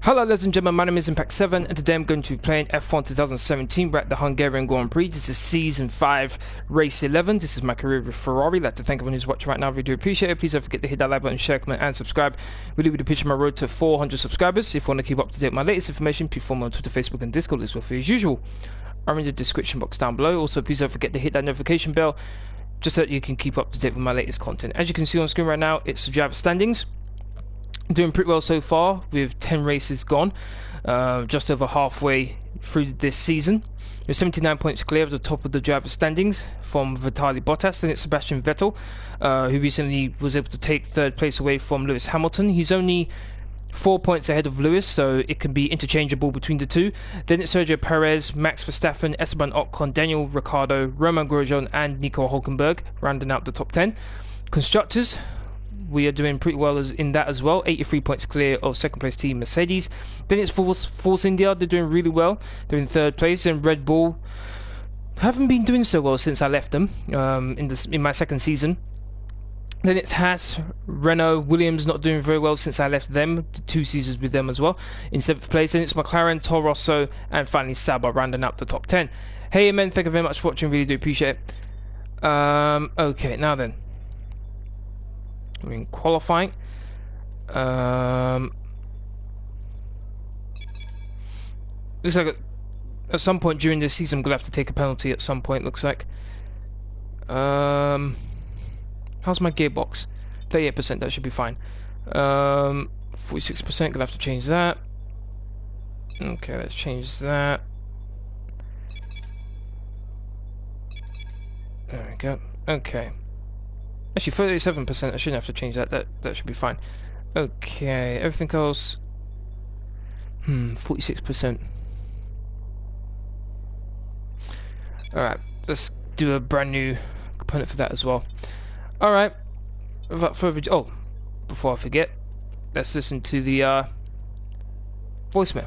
Hello ladies and gentlemen, my name is Impact7 and today I'm going to be playing F1 2017. We're at the Hungarian Grand Prix. This is Season 5, Race 11. This is my career with Ferrari. I'd like to thank everyone who's watching right now. If you do appreciate it, please don't forget to hit that like button, share, comment and subscribe. Really would appreciate my road to 400 subscribers. If you want to keep up to date with my latest information, please follow me on Twitter, Facebook and Discord as well for as usual. I'm in the description box down below. Also, please don't forget to hit that notification bell just so that you can keep up to date with my latest content. As you can see on screen right now, it's the driver standings. Doing pretty well so far with 10 races gone, just over halfway through this season. We're 79 points clear of the top of the driver standings from Bottas. Then it's Sebastian Vettel, who recently was able to take third place away from Lewis Hamilton. He's only 4 points ahead of Lewis, so it can be interchangeable between the two. Then it's Sergio Perez, Max Verstappen, Esteban Ocon, Daniel Ricciardo, Romain Grosjean and Nico Hülkenberg, rounding out the top 10. Constructors, we are doing pretty well in that as well. 83 points clear of second place team Mercedes. Then it's Force India. They're doing really well. They're in third place. And Red Bull haven't been doing so well since I left them in my second season. Then it's Haas, Renault, Williams not doing very well since I left them. 2 seasons with them as well. In 7th place. Then it's McLaren, Toro Rosso, and finally Sauber rounding up the top 10. Hey men, thank you very much for watching. Really do appreciate it. Okay, now then. We're in qualifying. Looks like at some point during this season I'm gonna have to take a penalty at some point. Looks like. How's my gearbox? 38%. That should be fine. 46%. Gonna have to change that. Okay, let's change that. There we go. Okay. Actually, 37%, I shouldn't have to change that. That should be fine. Okay, everything else... 46%. Alright, let's do a brand new component for that as well. Alright, without further ado... Oh, before I forget, let's listen to the voicemail.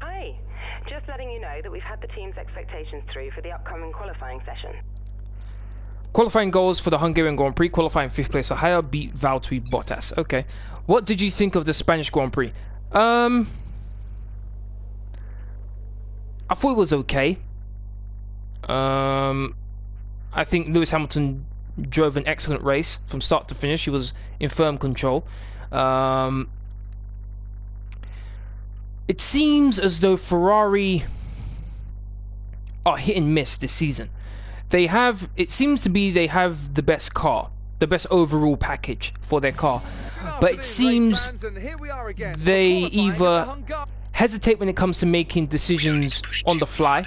Hi, just letting you know that we've had the team's expectations through for the upcoming qualifying session. Qualifying goals for the Hungarian Grand Prix. Qualifying 5th place or higher. Beat Valtteri Bottas. Okay. What did you think of the Spanish Grand Prix? I thought it was okay. I think Lewis Hamilton drove an excellent race from start to finish. He was in firm control. It seems as though Ferrari are hit and miss this season. It seems to be they have the best car, the best overall package for their car, but it seems they either hesitate when it comes to making decisions on the fly,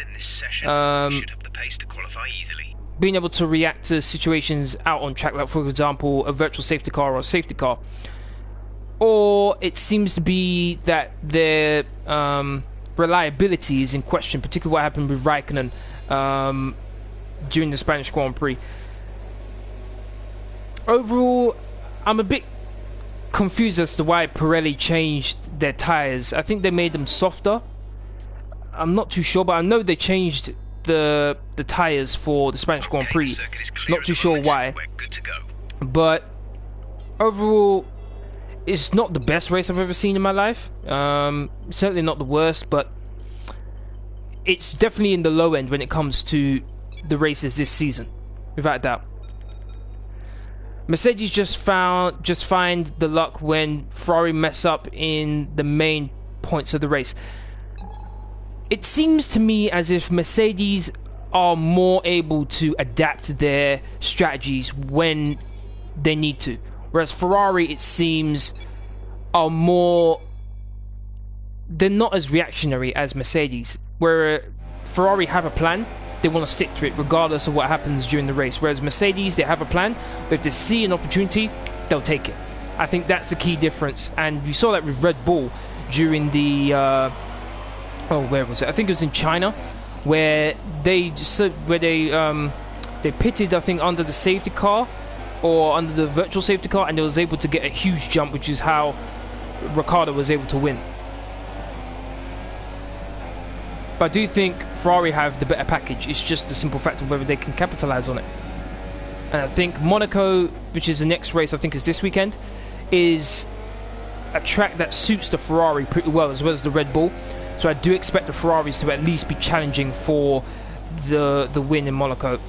being able to react to situations out on track, like for example a virtual safety car or a safety car, or it seems to be that their reliability is in question, particularly what happened with Raikkonen during the Spanish Grand Prix. Overall, I'm a bit confused as to why Pirelli changed their tyres. I think they made them softer. I'm not too sure, but I know they changed the tyres for the Spanish Grand Prix. Not too sure why. But overall, it's not the best race I've ever seen in my life. Certainly not the worst, but it's definitely in the low end when it comes to the races this season, without a doubt. Mercedes just find the luck when Ferrari mess up in the main points of the race. It seems to me as if Mercedes are more able to adapt their strategies when they need to, whereas Ferrari, it seems, are more... they're not as reactionary as Mercedes, where Ferrari have a plan. They want to stick to it regardless of what happens during the race, whereas Mercedes, they have a plan, but if they see an opportunity, they'll take it. I think that's the key difference, and you saw that with Red Bull during the where was it? I think it was in China, where they pitted, I think, under the safety car or under the virtual safety car, and they was able to get a huge jump, which is how Ricciardo was able to win. But I do think Ferrari have the better package. It's just the simple fact of whether they can capitalize on it. And I think Monaco, which is the next race, I think is this weekend, is a track that suits the Ferrari pretty well, as well as the Red Bull. So I do expect the Ferraris to at least be challenging for the win in Monaco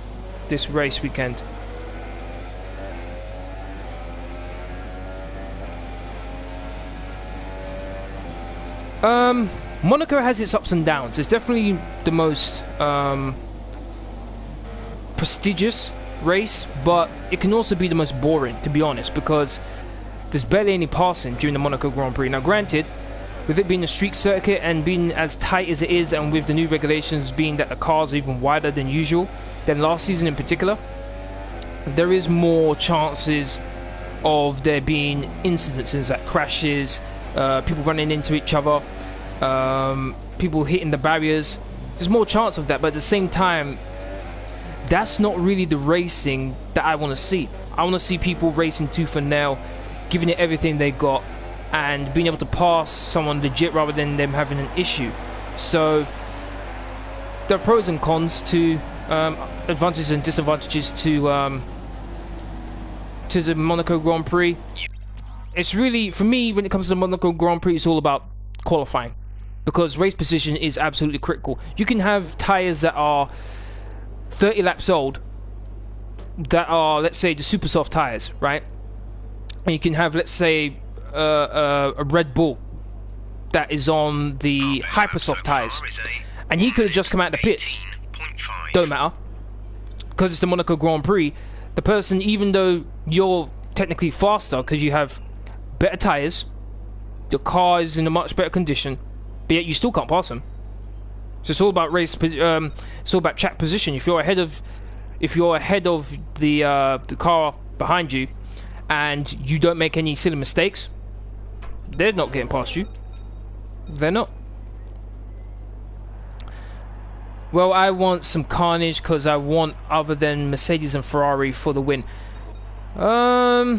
this race weekend. Monaco has its ups and downs. It's definitely the most prestigious race, but it can also be the most boring, to be honest, because there's barely any passing during the Monaco Grand Prix. Now granted, with it being a street circuit and being as tight as it is, and with the new regulations being that the cars are even wider than usual, than last season in particular, there is more chances of there being incidences like crashes, people running into each other, people hitting the barriers. There's more chance of that, but at the same time, that's not really the racing that I want to see. I want to see people racing tooth and nail, giving it everything they got, and being able to pass someone legit rather than them having an issue. So there are pros and cons to advantages and disadvantages to the Monaco Grand Prix. It's really, for me, when it comes to the Monaco Grand Prix, it's all about qualifying, because race position is absolutely critical. You can have tyres that are 30 laps old, that are, let's say, the super soft tyres, right? And you can have, let's say, a Red Bull that is on the hyper soft tyres, and he could have just come out of the pits. Don't matter, because it's the Monaco Grand Prix. The person, even though you're technically faster because you have better tyres, the car is in a much better condition, but yet you still can't pass them. So it's all about it's all about track position. If you're ahead of the car behind you, and you don't make any silly mistakes, they're not getting past you. They're not. Well, I want some carnage because I want other than Mercedes and Ferrari for the win. I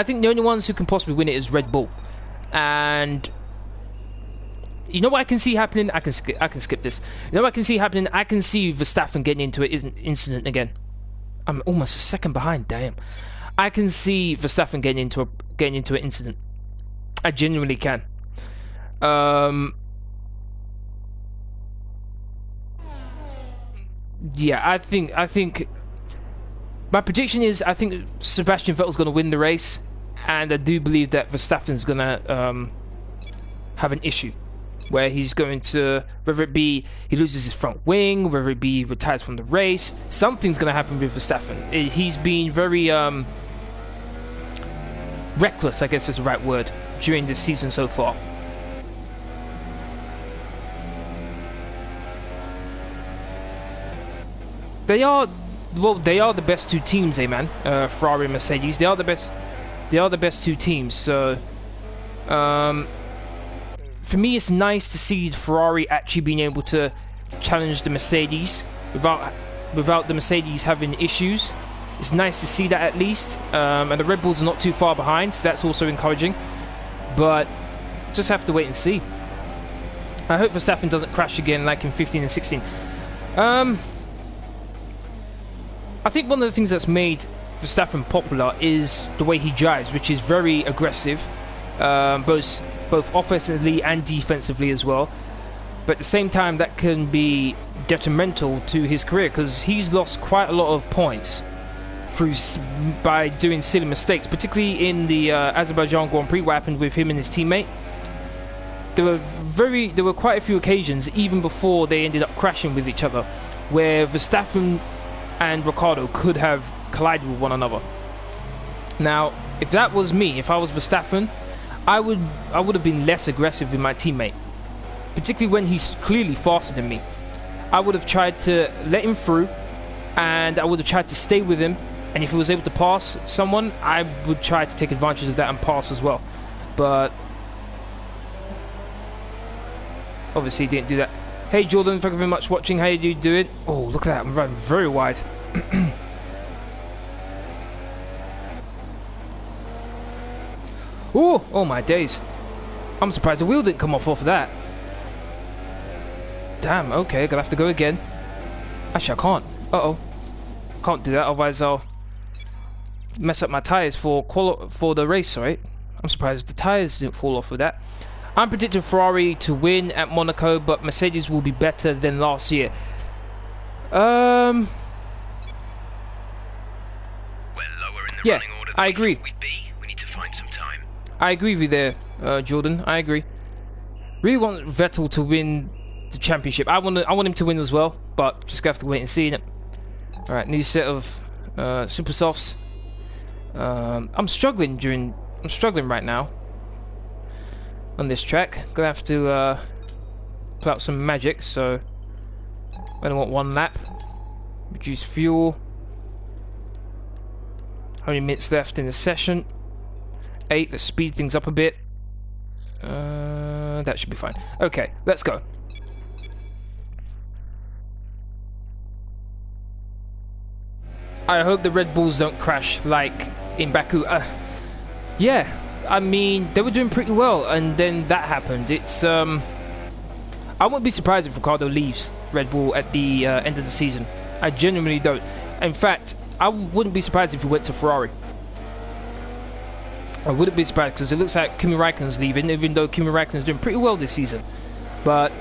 think the only ones who can possibly win it is Red Bull, and you know what I can see happening? I can skip this. You know what I can see happening? I can see Verstappen getting into an incident again. I'm almost a second behind. Damn. I can see Verstappen getting into an incident. I genuinely can. Yeah, I think my prediction is I think Sebastian Vettel's going to win the race, and I do believe that Verstappen's going to have an issue where he's going to, whether it be he loses his front wing, whether it be retires from the race, something's going to happen with Verstappen. He's been very reckless, I guess is the right word, during this season so far. They are the best two teams, man. Ferrari and Mercedes. They are the best two teams. So, for me, it's nice to see Ferrari actually being able to challenge the Mercedes without the Mercedes having issues. It's nice to see that at least. And the Red Bulls are not too far behind, so that's also encouraging. But just have to wait and see. I hope Verstappen doesn't crash again like in 15 and 16. I think one of the things that's made Verstappen popular is the way he drives, which is very aggressive, both offensively and defensively as well. But at the same time, that can be detrimental to his career because he's lost quite a lot of points by doing silly mistakes, particularly in the Azerbaijan Grand Prix, what happened with him and his teammate. There were quite a few occasions, even before they ended up crashing with each other, where Verstappen and Ricciardo could have collided with one another. Now, if that was me, if I was Verstappen, I would have been less aggressive with my teammate, particularly when he's clearly faster than me. I would have tried to let him through, and I would have tried to stay with him, and if he was able to pass someone, I would try to take advantage of that and pass as well. But obviously he didn't do that. Hey Jordan, thank you very much for watching. How you doing? Oh, look at that, I'm running very wide. Oh my days. I'm surprised the wheel didn't come off of that. Damn, okay, gonna have to go again. Actually, I can't. Uh-oh. Can't do that, otherwise I'll mess up my tyres for the race, right? I'm surprised the tyres didn't fall off with that. I'm predicting Ferrari to win at Monaco, but Mercedes will be better than last year. Yeah, I agree. We need to find some time. I agree with you there, Jordan. I agree. Really want Vettel to win the championship. I want him to win as well, but just gonna have to wait and see. All right, new set of super softs. I'm struggling right now on this track. Gonna have to put out some magic. So I only want 1 lap. Reduce fuel. How many minutes left in the session? 8. Let's speed things up a bit. That should be fine. Okay, let's go. I hope the Red Bulls don't crash like in Baku. Yeah, I mean, they were doing pretty well, and then that happened. It's I wouldn't be surprised if Ricciardo leaves Red Bull at the end of the season. I genuinely don't. In fact, I wouldn't be surprised if he went to Ferrari. I wouldn't be surprised, because it looks like Kimi Räikkönen's leaving, even though Kimi Räikkönen's doing pretty well this season. But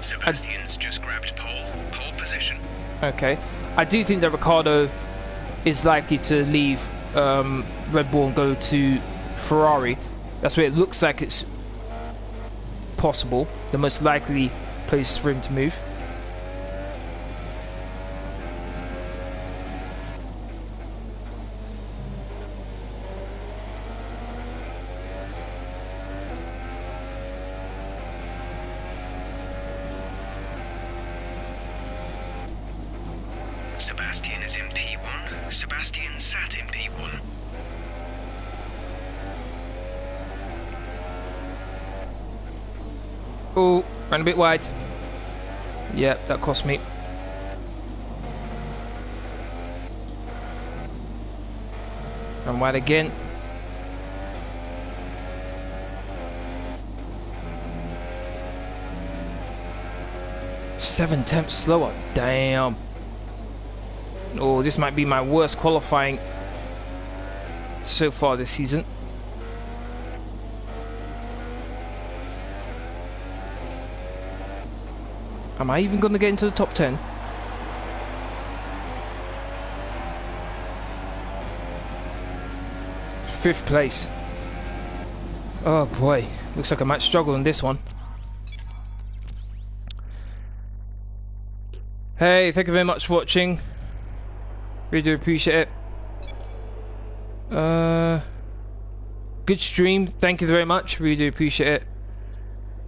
Sebastian's just grabbed pole position. Okay, I do think that Ricciardo is likely to leave Red Bull and go to Ferrari. That's where it looks like it's possible, the most likely place for him to move. Sebastian is in P1. Sebastian sat in P1. Oh, ran a bit wide. Yep, that cost me. Run wide again. Seven tenths slower. Damn. Oh, this might be my worst qualifying so far this season. Am I even going to get into the top 10? Fifth place. Oh boy, looks like I might struggle in this one. Hey, thank you very much for watching. Really do appreciate it. Good stream. Thank you very much. Really do appreciate it.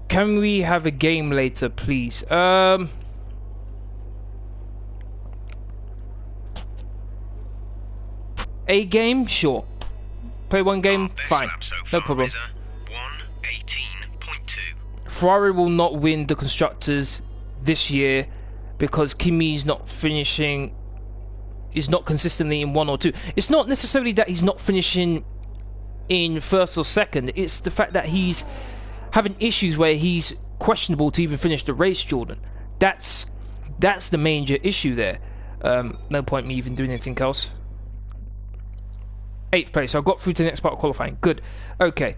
Can we have a game later, please? A game? Sure. Play one game? Fine. No problem. 1:18.2. Ferrari will not win the Constructors this year because Kimi's not finishing... He's not consistently in 1 or 2. It's not necessarily that he's not finishing in first or second. It's the fact that he's having issues where he's questionable to even finish the race, Jordan. That's the major issue there. No point me even doing anything else. 8th place. I got through to the next part of qualifying. Good. Okay.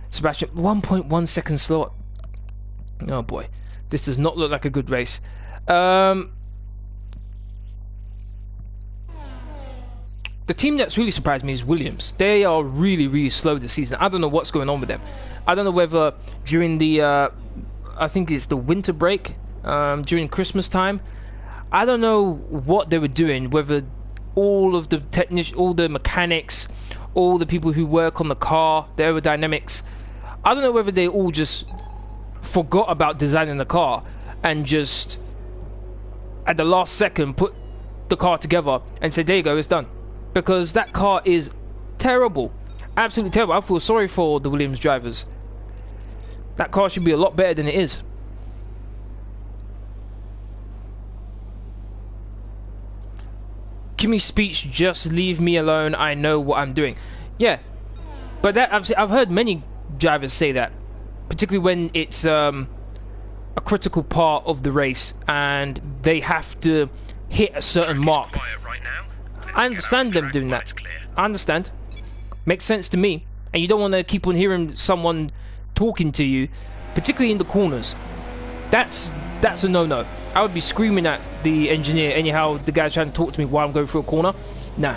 Sebastian, 1.1 seconds slower. Oh boy. This does not look like a good race. The team that's really surprised me is Williams. They are really, really slow this season. I don't know what's going on with them. I don't know whether during the, I think it's the winter break, during Christmas time, I don't know what they were doing, whether all of the all the mechanics, all the people who work on the car, the aerodynamics, I don't know whether they all just forgot about designing the car and just, at the last second, put the car together and said, there you go, it's done. Because that car is terrible. Absolutely terrible. I feel sorry for the Williams drivers. That car should be a lot better than it is. Kimi's speech, just leave me alone, I know what I'm doing. Yeah, but that I've heard many drivers say that, particularly when it's a critical part of the race and they have to hit a certain mark. Quiet right now. I understand them doing that. I understand. Makes sense to me. and you don't want to keep on hearing someone talking to you, particularly in the corners. That's a no-no. I would be screaming at the engineer anyhow the guy's trying to talk to me while I'm going through a corner. Nah.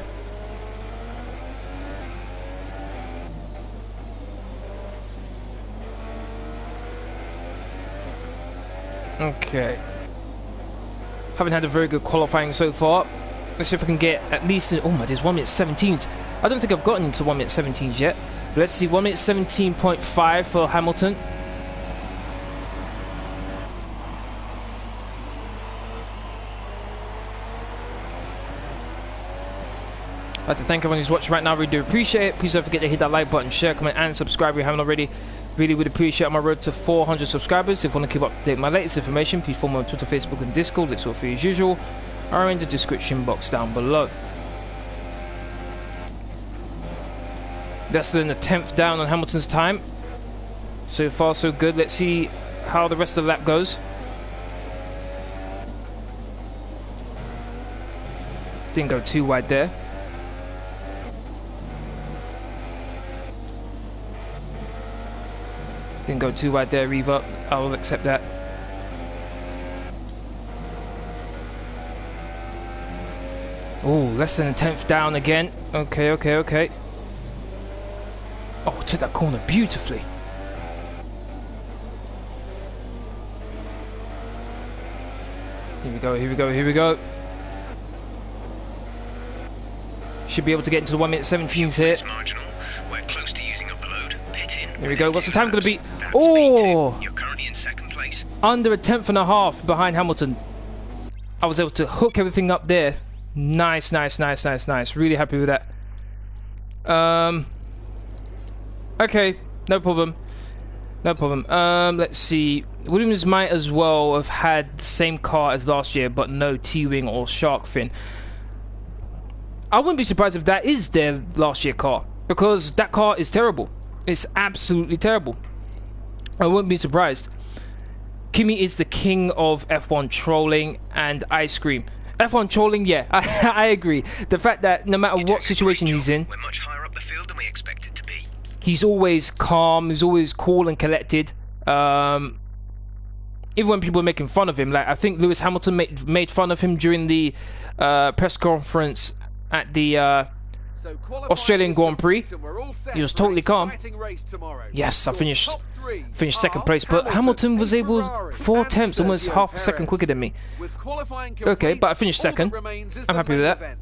Okay. Haven't had a very good qualifying so far. Let's see if I can get at least... Oh my, there's 1 minute 17s. I don't think I've gotten into 1 minute 17s yet. But let's see, 1 minute 17.5 for Hamilton. I'd like to thank everyone who's watching right now. Really do appreciate it. Please don't forget to hit that like button, share, comment, and subscribe if you haven't already. Really would appreciate it on my road to 400 subscribers. If you want to keep up to date with my latest information, please follow me on Twitter, Facebook, and Discord. Links will be as usual are in the description box down below. Less than a 10th down on Hamilton's time. So far, so good. Let's see how the rest of the lap goes. Didn't go too wide there. Didn't go too wide there either. I will accept that. Oh, less than a 10th down again. Okay, okay, okay. Oh, took that corner beautifully. Here we go, here we go, here we go. Should be able to get into the 1 minute 17s here. We're close to using up the load. Pit in. Here we go. What's the time going to be? That's Oh! You're currently in second place. Under a 10th and a half behind Hamilton. I was able to hook everything up there. Nice, nice, nice, nice, nice. Really happy with that. Okay, no problem. No problem. Let's see. Williams might as well have had the same car as last year, but no T-wing or shark fin. I wouldn't be surprised if that is their last year car, because that car is terrible. It's absolutely terrible. I wouldn't be surprised. Kimi is the king of F1 trolling and ice cream. F1 trolling, yeah, I agree. The fact that no matter what situation he's in, We're much higher up the field than we expected to be. he's always calm, he's always cool and collected. Even when people are making fun of him, like I think Lewis Hamilton made fun of him during the press conference at the Australian Grand Prix. He was totally calm. Yes, I finished second place, but Hamilton was able 4 tenths, almost half a second quicker than me. Okay, but I finished second. I'm happy with that.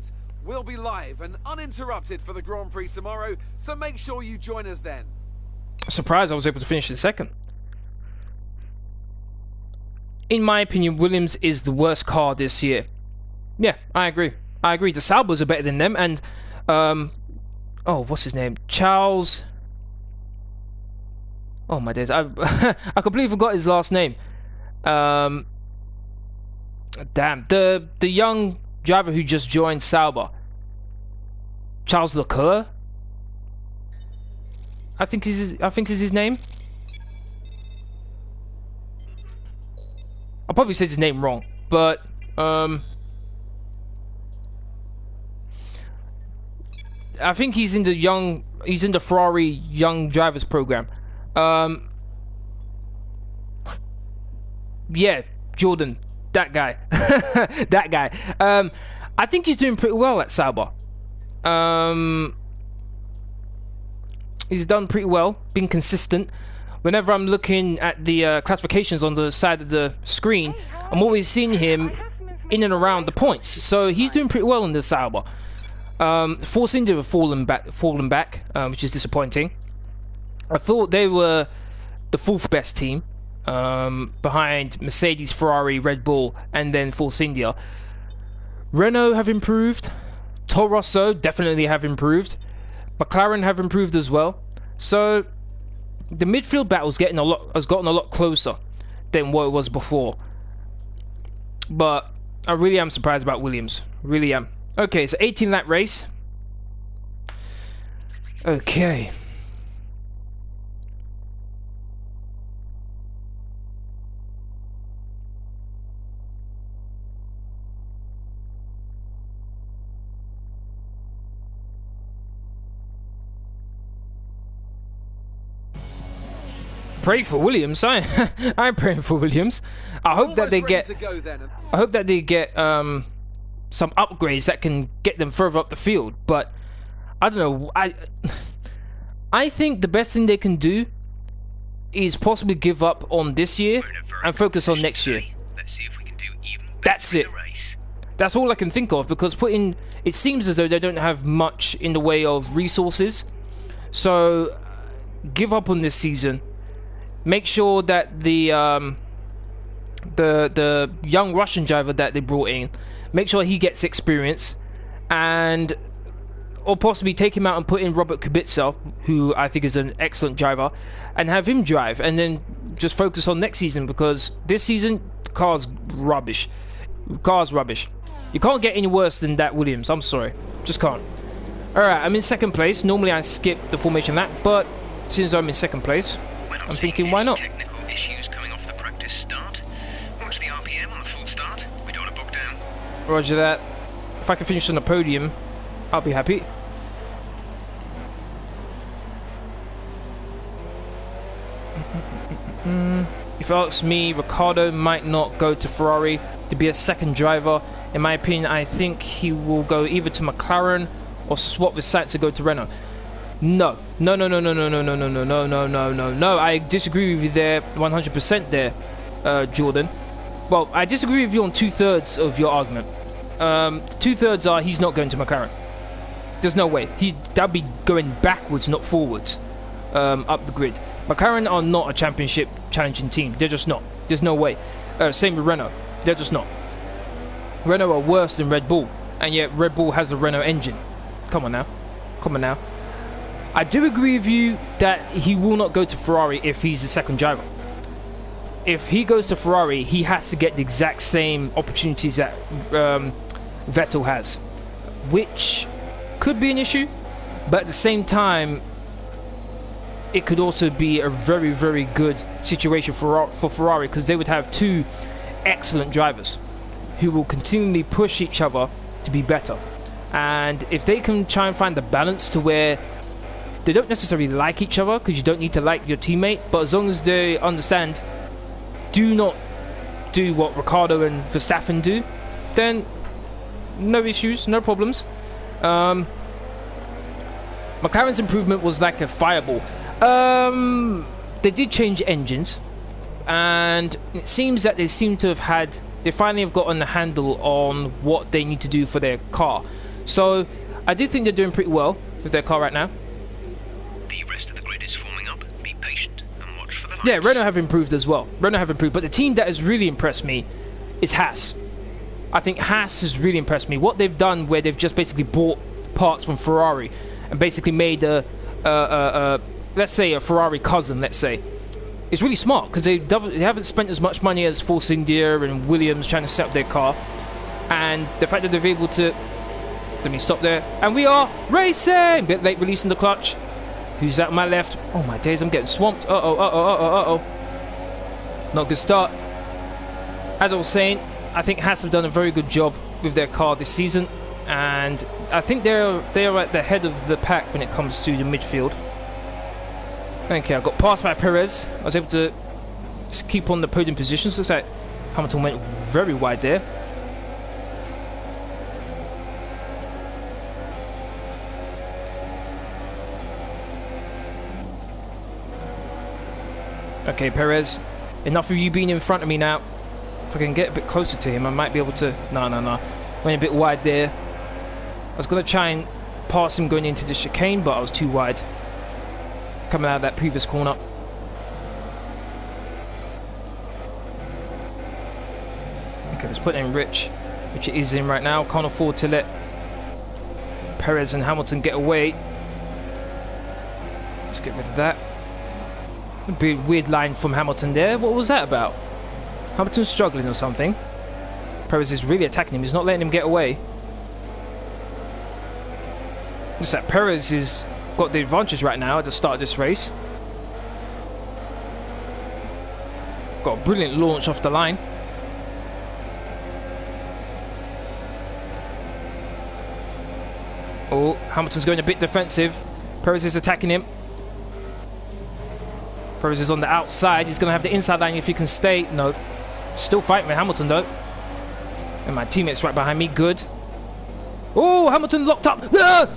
We'll be live and uninterrupted for the Grand Prix tomorrow, so make sure you join us then. Surprised I was able to finish in second. In my opinion, Williams is the worst car this year. Yeah, I agree. I agree. The Saubers are better than them, and oh, what's his name? Charles. Oh my days! I completely forgot his last name. Damn, the young driver who just joined Sauber. Charles Leclerc. I think is his name. I probably said his name wrong, but I think he's in the Ferrari Young Drivers program. Yeah, Jordan, that guy, that guy. I think he's doing pretty well at Sauber. He's done pretty well, been consistent. Whenever I'm looking at the classifications on the side of the screen, I'm always seeing him in and around the points. So he's doing pretty well in the Sauber. Force India have fallen back, which is disappointing. I thought they were the 4th best team, behind Mercedes, Ferrari, Red Bull, and then Force India. Renault have improved. Toro Rosso definitely have improved. McLaren have improved as well. So the midfield battle has gotten a lot closer than what it was before. But I really am surprised about Williams. Really am. Okay, so 18-lap race. Okay. pray for Williams. I'm praying for Williams. I hope that they get. I hope that they get some upgrades that can get them further up the field. But I don't know. I think the best thing they can do is possibly give up on this year and focus on next year. Let's see if we can do even better. That's it. That's all I can think of, because it seems as though they don't have much in the way of resources. So give up on this season. Make sure that the young Russian driver that they brought in, make sure he gets experience, or possibly take him out and put in Robert Kubica, who I think is an excellent driver, and have him drive, and then just focus on next season, because this season the car's rubbish. You can't get any worse than that Williams. I'm sorry, just can't. Alright, I'm in second place. Normally I skip the formation lap, but since I'm in second place, I'm thinking, why not? Technical issues coming off the practice start. Watch the RPM on the full start. We don't want to bog down. Roger that. If I can finish on the podium, I'll be happy. If you ask me, Ricciardo might not go to Ferrari to be a second driver. In my opinion, I think he will go either to McLaren or swap with Sainz to go to Renault. No. I disagree with you there, 100% there, Jordan. Well, I disagree with you on 2/3 of your argument. 2/3 are he's not going to McLaren. There's no way. That'd be going backwards, not forwards, up the grid. McLaren are not a championship challenging team. They're just not. There's no way. Same with Renault. They're just not. Renault are worse than Red Bull, and yet Red Bull has a Renault engine. Come on now. I do agree with you that he will not go to Ferrari if he's the second driver. If he goes to Ferrari, he has to get the exact same opportunities that Vettel has, which could be an issue, but at the same time, it could also be a very, very good situation for Ferrari, because they would have two excellent drivers who will continually push each other to be better. And if they can try and find the balance to where they don't necessarily like each other, because you don't need to like your teammate, but as long as they understand, do not do what Ricciardo and Verstappen do, then no issues, no problems. McLaren's improvement was like a fireball. They did change engines, and it seems that they finally have gotten the handle on what they need to do for their car. So I do think they're doing pretty well with their car right now. The rest of the grid is forming up. Be patient and watch for the lights. Yeah, Renault have improved as well. But the team that has really impressed me is Haas. I think Haas has really impressed me. What they've done, where they've just basically bought parts from Ferrari and basically made let's say a Ferrari cousin, let's say. It's really smart, because they haven't spent as much money as Force India and Williams trying to set up their car. And the fact that they're able to... Let me stop there. And we are racing! Bit late releasing the clutch. Who's that on my left? Oh my days, I'm getting swamped. Uh-oh. Not a good start. As I was saying, I think Haas have done a very good job with their car this season. And I think they're at the head of the pack when it comes to the midfield. Okay, I got passed by Perez. I was able to keep on the podium positions. Looks like Hamilton went very wide there. Okay, Perez, enough of you being in front of me now. If I can get a bit closer to him, I might be able to... No. Went a bit wide there. I was going to try and pass him going into the chicane, but I was too wide. Coming out of that previous corner. Okay, let's put in Rich, which it is in right now. Can't afford to let Perez and Hamilton get away. Let's get rid of that. A bit weird line from Hamilton there. What was that about? Hamilton's struggling or something. Perez is really attacking him. He's not letting him get away. Looks like Perez is got the advantage right now at the start of this race. Got a brilliant launch off the line. Oh, Hamilton's going a bit defensive. Perez is attacking him. Perez is on the outside. He's going to have the inside line if he can stay. No. Still fighting with Hamilton, though. And my teammate's right behind me. Good. Oh, Hamilton locked up. Ah!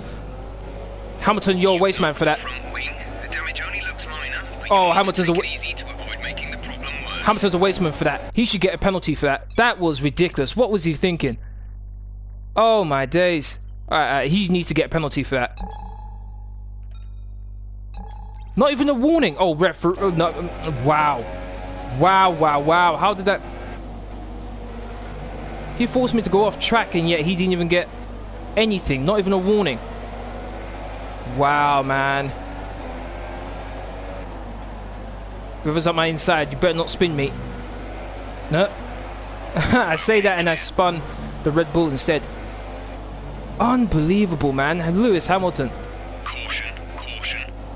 Hamilton, you're a waste man for that. Oh, Hamilton's a waste man for that. He should get a penalty for that. That was ridiculous. What was he thinking? Oh, my days. Alright, he needs to get a penalty for that. Not even a warning. Oh, referee. Oh, no. Wow. Wow. How did that... He forced me to go off track and yet he didn't even get anything. Not even a warning. Wow, man. Whoever's up my inside, you better not spin me. No. I say that and I spun the Red Bull instead. Unbelievable, man. Lewis Hamilton. Caution.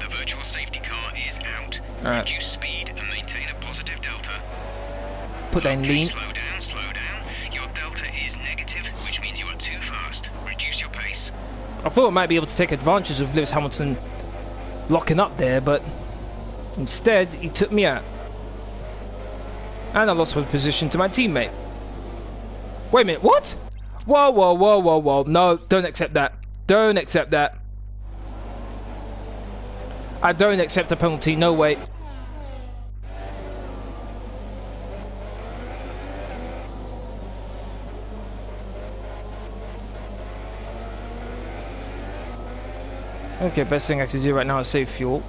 The virtual safety car is out. Right. Reduce speed and maintain a positive delta. Put that in lean. Slow down. Your delta is negative, which means you are too fast. Reduce your pace. I thought I might be able to take advantage of Lewis Hamilton locking up there, but instead he took me out. And I lost my position to my teammate. Wait a minute, what? Whoa. No, don't accept that. Don't accept that. I don't accept a penalty, no way. Okay, best thing I can do right now is save fuel.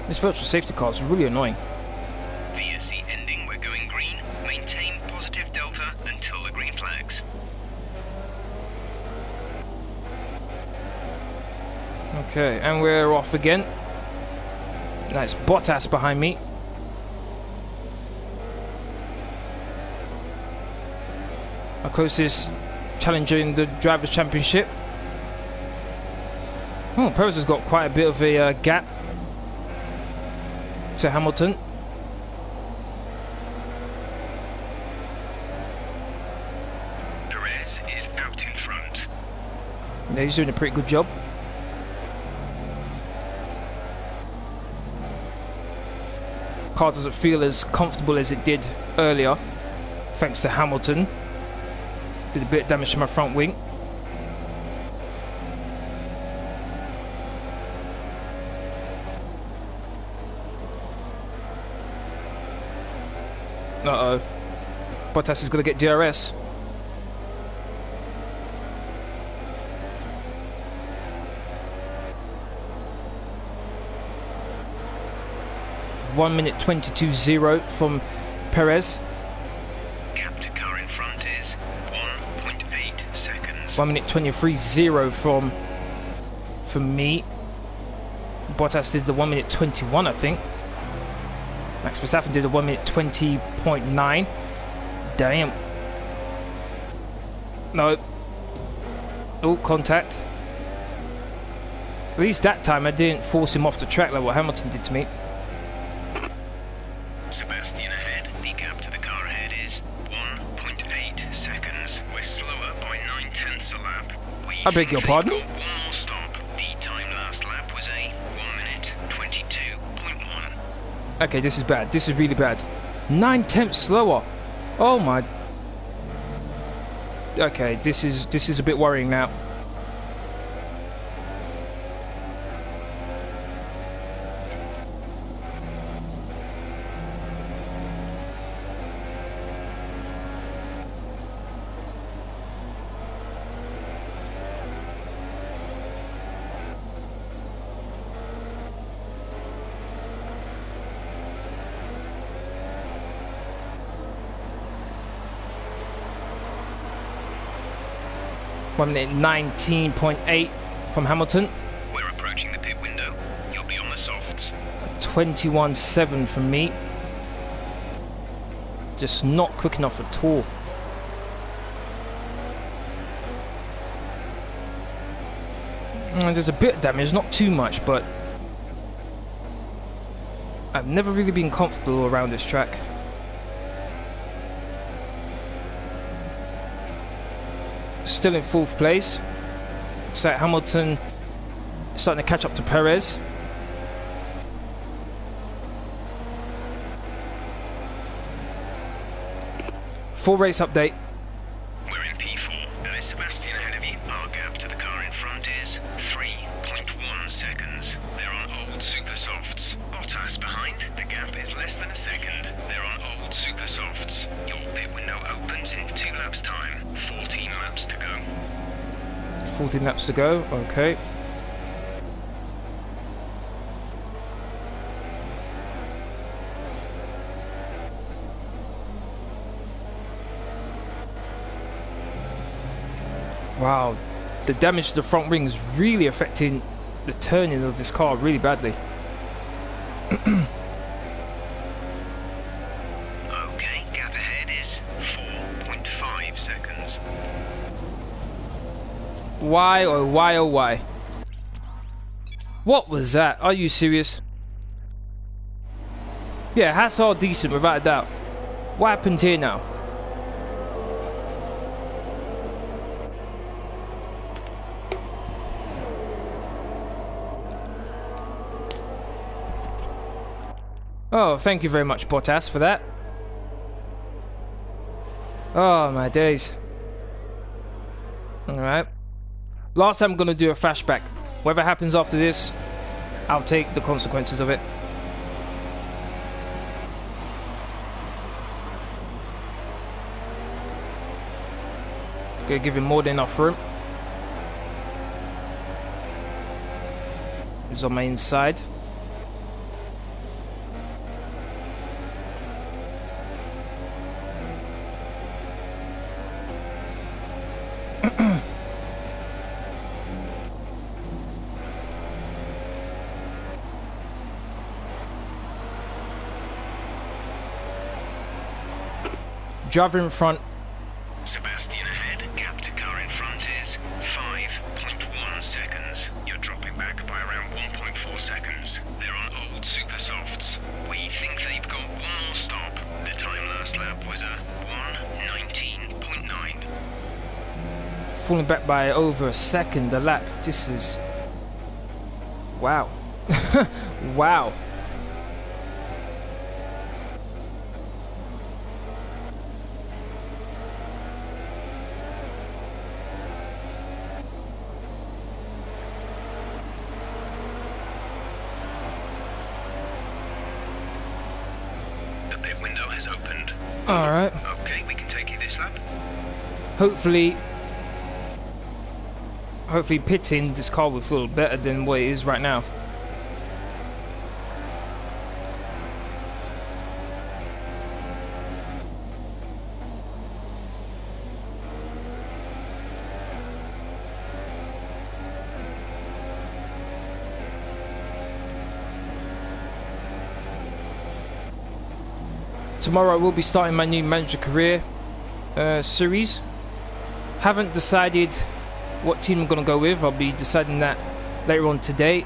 This virtual safety car is really annoying. VSC ending, we're going green. Maintain positive delta until the green flags. Okay, and we're off again. Nice Bottas behind me. Our closest challenger in the Drivers' Championship. Oh, Perez has got quite a bit of a gap to Hamilton. Perez is out in front. Yeah, he's doing a pretty good job. Car doesn't feel as comfortable as it did earlier, thanks to Hamilton. Did a bit of damage to my front wing. Uh-oh. Bottas is going to get DRS. (1:22.0 from Perez. Gap to car in front is 1.8 seconds. 1:23.0 from me. Bottas did the 1:21, I think. Max Verstappen did a 1:20.9. Damn. No. Oh, contact. At least that time I didn't force him off the track like what Hamilton did to me. Sebastian ahead. The gap to the car ahead is 1.8 seconds. We're slower by 9/10 a lap. I beg your pardon? Got one more stop. The time last lap was a 1:22.1. Okay, this is bad. This is really bad. 9/10 slower. Oh my. Okay, this is a bit worrying now. One minute 19.8 from Hamilton. We're approaching the pit window. You'll be on the softs. 21.7 from me. Just not quick enough at all. There's a bit of damage, not too much, but I've never really been comfortable around this track. still in 4th place. Looks like Hamilton starting to catch up to Perez. Full race update. We're in P4. There is Sebastian ahead of you. Our gap to the car in front is 3.1 seconds. They're on old super softs. Bottas behind. The gap is less than a second. They're on old super softs. Your pit window opens in 2 laps time. 14 laps to go. 14 laps to go, okay. Wow, the damage to the front wing is really affecting the turning of this car really badly. Okay, gap ahead is 4.5 seconds. Why, oh why, oh why? What was that? Are you serious? Yeah, hats are decent without a doubt. What happened here now? Oh, thank you very much, Bottas, for that. Oh, my days. Alright. Last time I'm going to do a flashback. Whatever happens after this, I'll take the consequences of it. Okay, give him more than enough room. He's on my inside. Driver in front. Sebastian ahead. Gap to car in front is 5.1 seconds. You're dropping back by around 1.4 seconds. They're on old super softs. We think they've got one more stop. The time last lap was a 1:19.9. Falling back by over a second a lap. This is... wow. Wow. Opened. Alright. Okay, we can take you this lap. Hopefully pitting this car will feel better than what it is right now. Tomorrow I will be starting my new manager career series. Haven't decided what team I'm going to go with. I'll be deciding that later on today.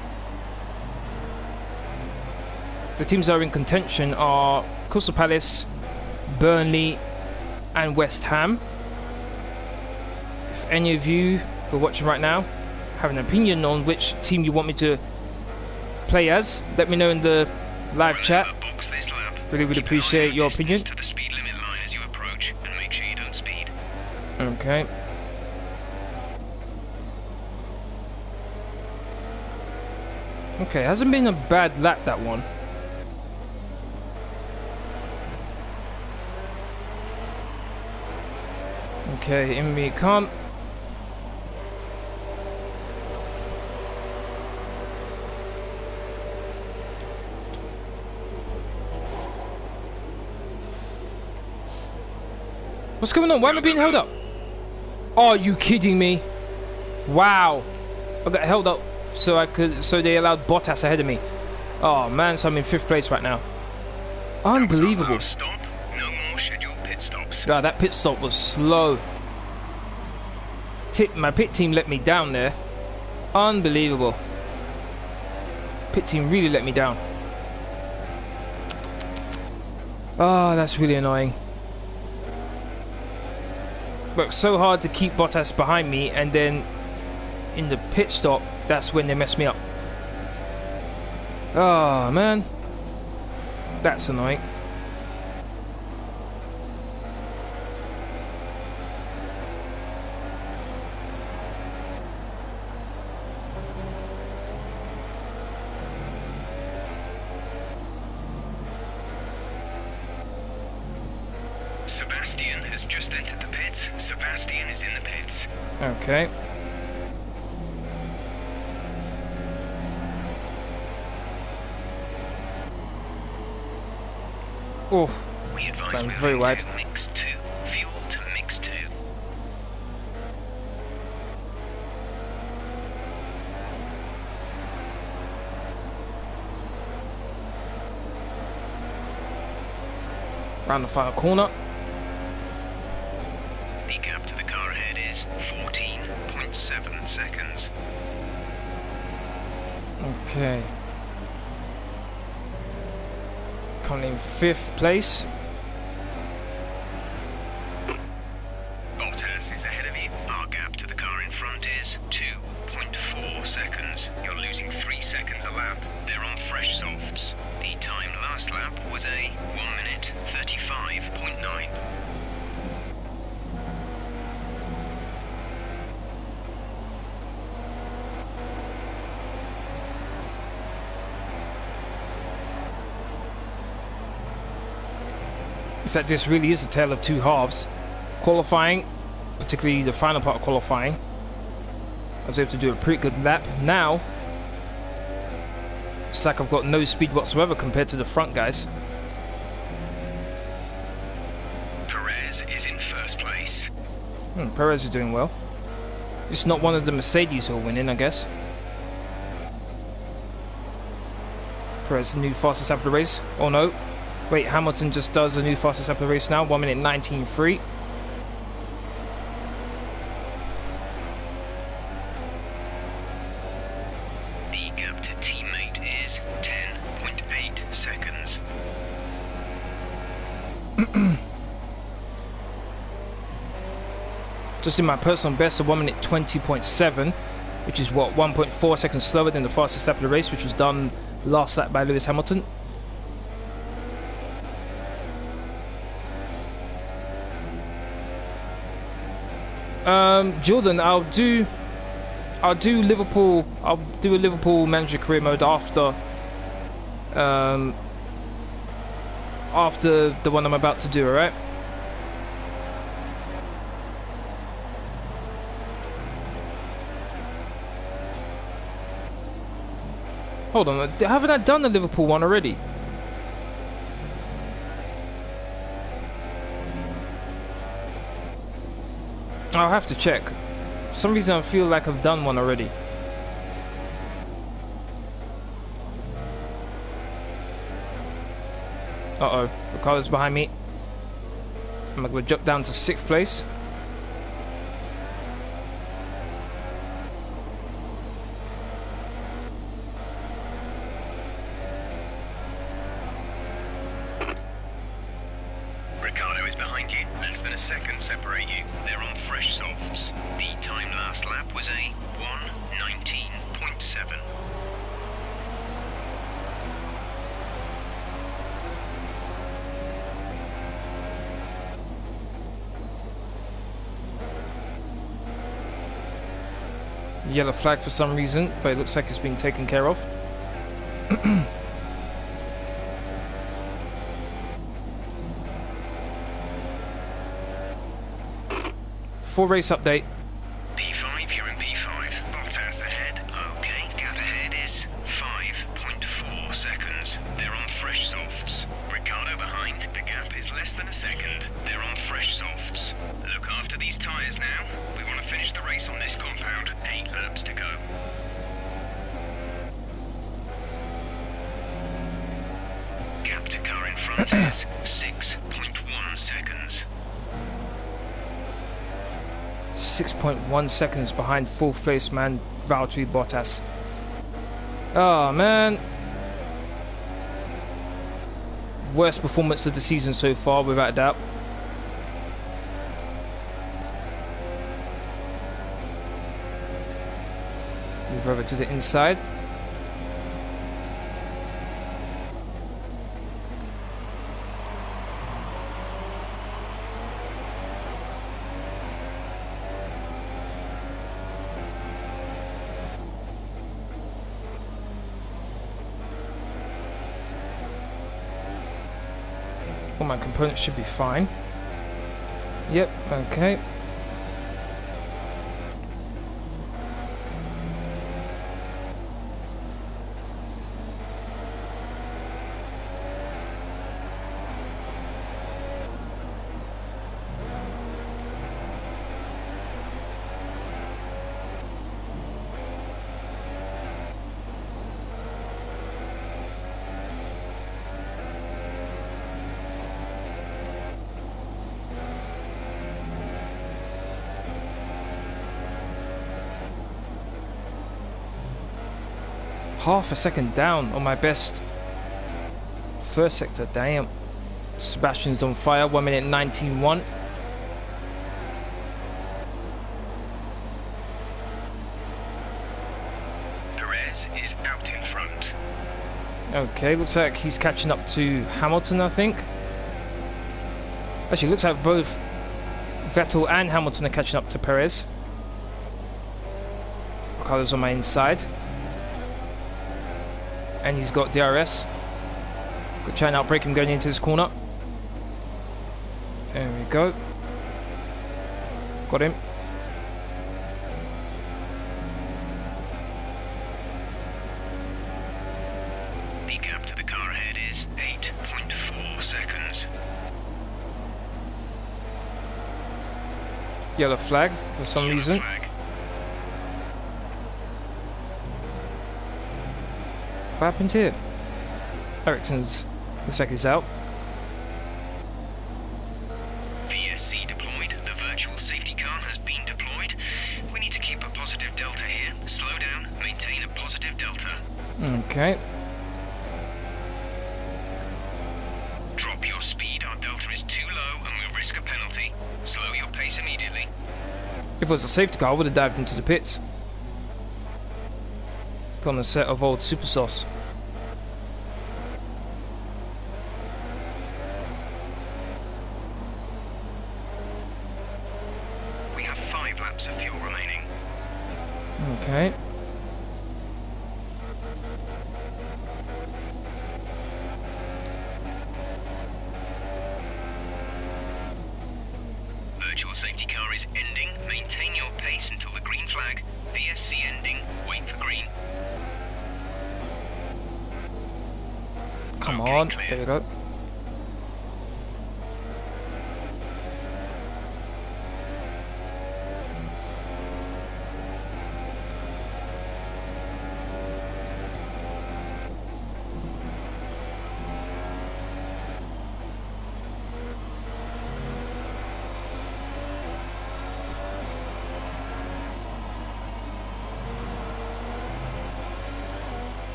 The teams that are in contention are Crystal Palace, Burnley and West Ham. If any of you who are watching right now have an opinion on which team you want me to play as, let me know in the live chat. Really appreciate your opinion. To the speed limit line as you approach, and make sure you don't speed. Okay. Okay, hasn't been a bad lap, that one. Okay, in we come. What's going on? Why am I being held up? Oh, are you kidding me? Wow. I got held up so they allowed Bottas ahead of me. Oh man, so I'm in 5th place right now. Unbelievable. Stop. No more scheduled pit stops. Yeah, that pit stop was slow. My pit team let me down there. Unbelievable. Pit team really let me down. Oh, that's really annoying. worked so hard to keep Bottas behind me, and then in the pit stop, that's when they messed me up. Oh man, that's annoying. Sebastian has just entered the pits. Sebastian is in the pits. Okay. Oh, We advise I'm moving very wide. to mix 2. Fuel to mix 2. Round the final corner. The gap to the car ahead is 14.7 seconds. Okay. Coming in 5th place. Bottas is ahead of you. Our gap to the car in front is 2.4 seconds. You're losing 3 seconds a lap. They're on fresh softs. The time last lap was a 1 minute 35.9. It's that this really is a tale of two halves. Qualifying, particularly the final part of qualifying, I was able to do a pretty good lap. Now, it's like I've got no speed whatsoever compared to the front guys. Perez is in first place. Perez is doing well. It's not one of the Mercedes who are winning, I guess. Perez, new fastest lap of the race. Oh no. Wait, Hamilton just does a new fastest lap of the race now. 1 minute 19.3. The gap to teammate is 10.8 seconds. Just in my personal best of 1 minute 20.7, which is what, 1.4 seconds slower than the fastest lap of the race, which was done last lap by Lewis Hamilton. Jordan, I'll do Liverpool. I'll do a Liverpool manager career mode after after the one I'm about to do. All right. Hold on, haven't I done the Liverpool one already? I'll have to check. For some reason I feel like I've done one already. Uh-oh, Ricardo's behind me. I'm going to jump down to 6th place. Ricardo is behind you. Less than a second separate you. They're on fresh softs. The time last lap was a 1:19.7. Yellow flag for some reason, but it looks like it's being taken care of. Full race update. P5, you're in P5. Bottas ahead. Okay, gap ahead is 5.4 seconds. They're on fresh softs. Ricardo behind. The gap is less than a second. They're on fresh softs. Look after these tyres now. We want to finish the race on this compound. 8 laps to go. Gap to car in front is 6.1 seconds. 6.1 seconds behind 4th place man Valtteri Bottas. Oh man, worst performance of the season so far, without a doubt. Move over to the inside. All my components should be fine. Yep, okay. Half a second down on my best first sector. Damn. Sebastian's on fire. 1 minute 19.1. Perez is out in front. Okay, looks like he's catching up to Hamilton, I think. Actually, looks like both Vettel and Hamilton are catching up to Perez. Ricardo's on my inside. And he's got DRS. Good try and outbrake him going into this corner. There we go. Got him. The gap to the car ahead is 8.4 seconds. Yellow flag for some reason. Flag. What happened here? Ericsson's looks like he's out. VSC deployed. The virtual safety car has been deployed. We need to keep a positive delta here. Slow down, maintain a positive delta. Okay. Drop your speed. Our delta is too low and we'll risk a penalty. Slow your pace immediately. If it was a safety car, I would have dived into the pits. Put on a set of old super sauce. We have 5 laps of fuel remaining. Okay. Virtual safety car is ending. Maintain your pace until the green flag. VSC ending. Wait for green. Come Okay, on. clear. There we go.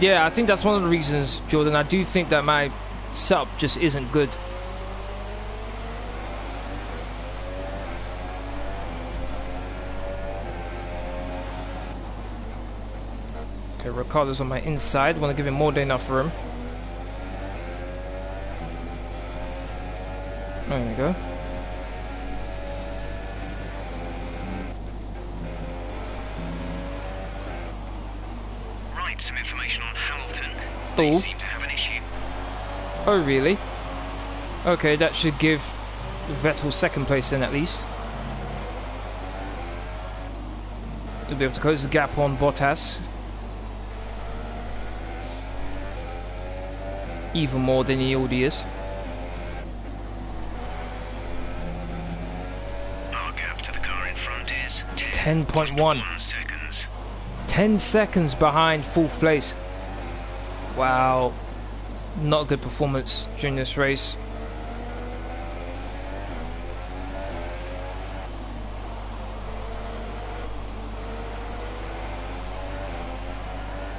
Yeah, I think that's one of the reasons, Jordan. I do think that my setup just isn't good. Okay, Ricardo's on my inside. Want to give him more than enough room. There we go. Right, some information on Hamilton. They seem to have an issue. Oh, really? Okay, that should give Vettel second place then, at least. We'll be able to close the gap on Bottas. even more than he already is. Our gap to the car in front is 10.1 seconds. 10 seconds behind 4th place. Wow, not a good performance during this race.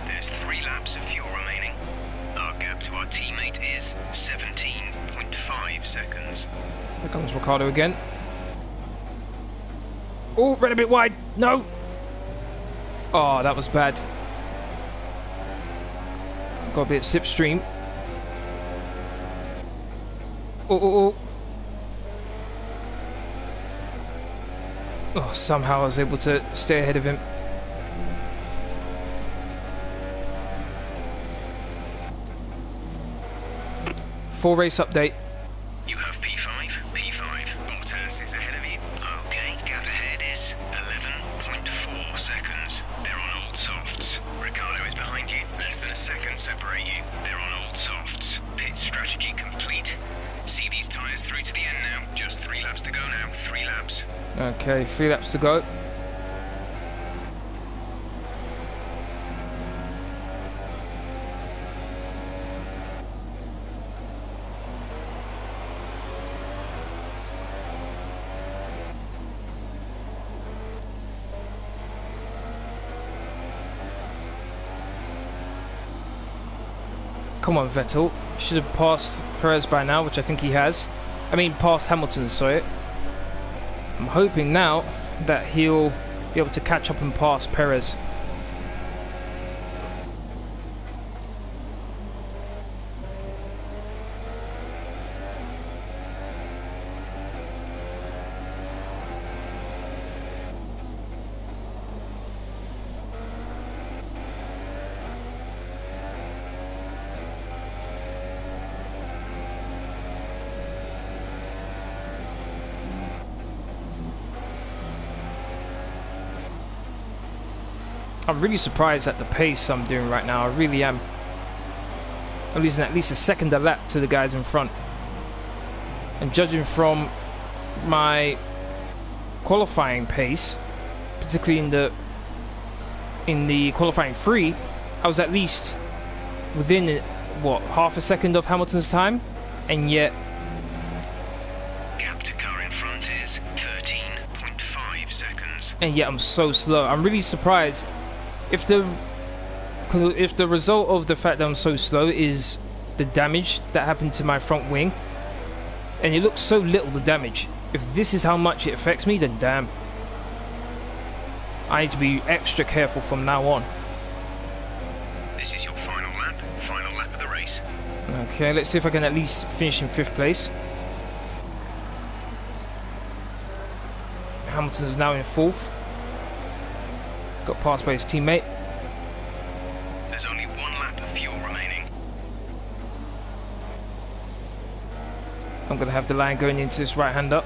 There's 3 laps of fuel remaining. Our gap to our teammate is 17.5 seconds. There comes Ricardo again. Oh, ran a bit wide. No. Oh, that was bad. Got a bit slipstream. Oh. Oh, somehow I was able to stay ahead of him. Full race update. You have P5. Bottas is ahead of you. Okay, gap ahead is 11.4 seconds. They're on old softs. Ricardo is behind you. Less than a second separate you. They're on old softs. Pit strategy complete. See these tyres through to the end now. Just 3 laps to go now. 3 laps. Okay, 3 laps to go. Come on, Vettel. Should have passed Perez by now, which I think he has. I mean, passed Hamilton, sorry. I'm hoping now that he'll be able to catch up and pass Perez. I'm really surprised at the pace I'm doing right now. I really am. I'm losing at least a second a lap to the guys in front. And judging from my qualifying pace, particularly in the qualifying 3, I was at least within what, half a second of Hamilton's time, and yet Gap to car in front is 13.5 seconds. And yet I'm so slow. I'm really surprised. If the result of the fact that I'm so slow is the damage that happened to my front wing, and it looks so little, the damage, if this is how much it affects me, then damn, I need to be extra careful from now on. This is your final lap of the race. Okay, let's see if I can at least finish in 5th place. Hamilton's now in 4th. Got passed by his teammate. There's only 1 lap of fuel remaining. I'm going to have the line going into this right-hander.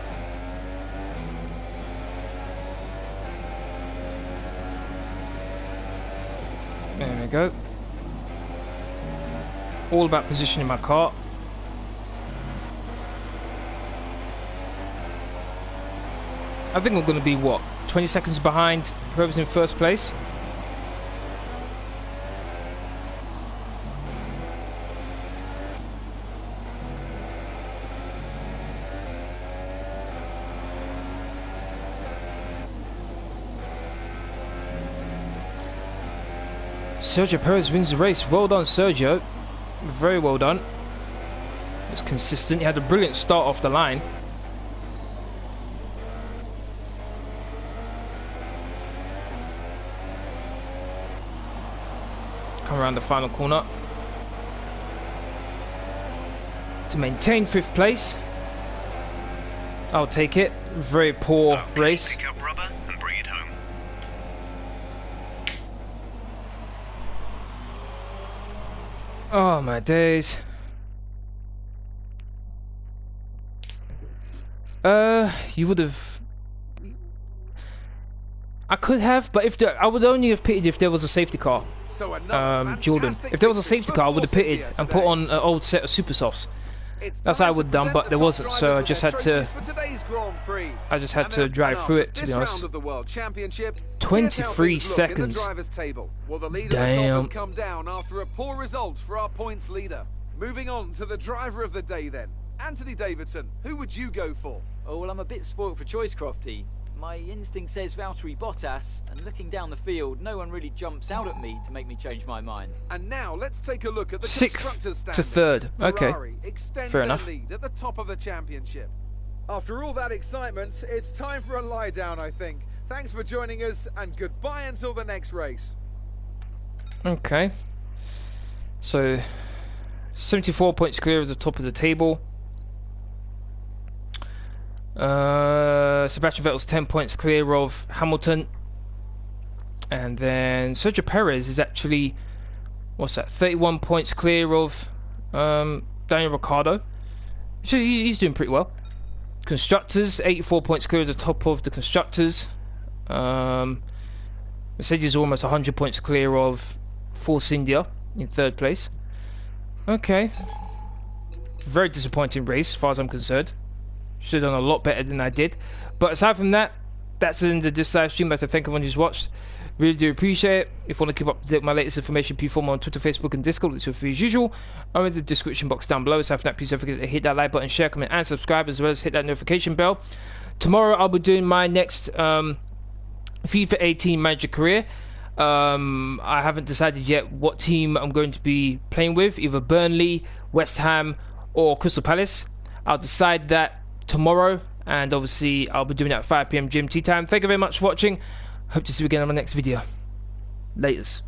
There we go. All about positioning my car. I think I'm going to be, what, 20 seconds behind whoever's in 1st place. Sergio Perez wins the race. Well done, Sergio. Very well done. It was consistent. He had a brilliant start off the line. Come around the final corner to maintain 5th place. I'll take it. Very poor race. Pick up rubber and bring it home. Oh my days. You would have. I could have, but if I would only have pitted if there was a safety car. So another Jordan, fantastic if there was a victory safety for car, I would have Force pitted India and put today. on an old set of super softs. It's That's what I time would have to done, present but the there top wasn't, so drivers I with just their had to. trophies for today's Grand Prix. I just had And to drive after through it, to this be honest. round of the World Championship, 23 here's how things look in seconds. the drivers' table. Well, the leader at the top Damn. has come down after a poor result for our points leader. Moving on to the driver of the day then. Anthony Davidson, who would you go for? Oh, well, I'm a bit spoilt for choice, Crofty. My instinct says Valtteri Bottas, and looking down the field, no one really jumps out at me to make me change my mind. And now let's take a look at the Sixth constructors' to standings. third. Okay. Ferrari extend Fair their enough. lead at the top of the championship. After all that excitement, it's time for a lie down, I think. Thanks for joining us, and goodbye until the next race. Okay. So, 74 points clear of the top of the table. Sebastian Vettel's 10 points clear of Hamilton. And then Sergio Perez is actually, what's that, 31 points clear of Daniel Ricciardo. So he's doing pretty well. Constructors, 84 points clear at the top of the constructors. Mercedes is almost 100 points clear of Force India in third place. Okay. Very disappointing race as far as I'm concerned. Should have done a lot better than I did. But aside from that, that's the end of this live stream. I'd like to thank everyone who's watched. Really do appreciate it. If you want to keep up to date with my latest information, please follow me on Twitter, Facebook, and Discord. It's free as usual. I'm in the description box down below. Aside from that, please don't forget to hit that like button, share, comment, and subscribe, as well as hit that notification bell. Tomorrow, I'll be doing my next FIFA 18 manager career. I haven't decided yet what team I'm going to be playing with, either Burnley, West Ham, or Crystal Palace. I'll decide that tomorrow, and obviously I'll be doing it at 5 PM GMT time. Thank you very much for watching. Hope to see you again on my next video. Laters.